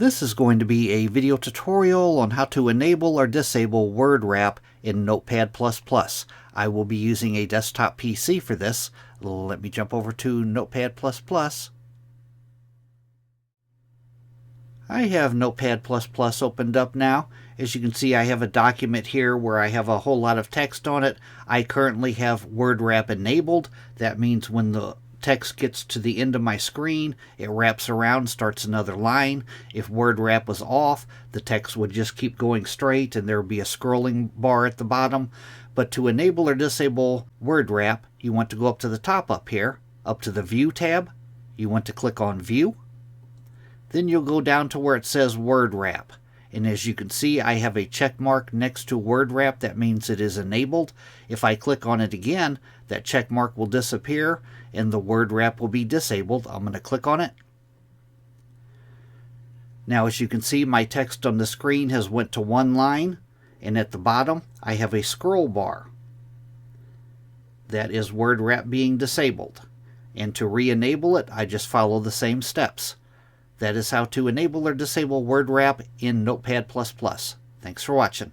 This is going to be a video tutorial on how to enable or disable word wrap in Notepad++. I will be using a desktop PC for this. Let me jump over to Notepad++. I have Notepad++ opened up now. As you can see, I have a document here where I have a whole lot of text on it. I currently have word wrap enabled. That means when the text gets to the end of my screen, it wraps around, starts another line. If word wrap was off, the text would just keep going straight and there would be a scrolling bar at the bottom. But to enable or disable word wrap, you want to go up to the top up here, up to the View tab. You want to click on View. Then you'll go down to where it says word wrap. And as you can see, I have a check mark next to word wrap. That means it is enabled. If I click on it again, that check mark will disappear and the word wrap will be disabled. I'm going to click on it. Now, as you can see, my text on the screen has went to one line, and at the bottom I have a scroll bar. That is word wrap being disabled. And to re-enable it, I just follow the same steps. That is how to enable or disable word wrap in Notepad++. Thanks for watching.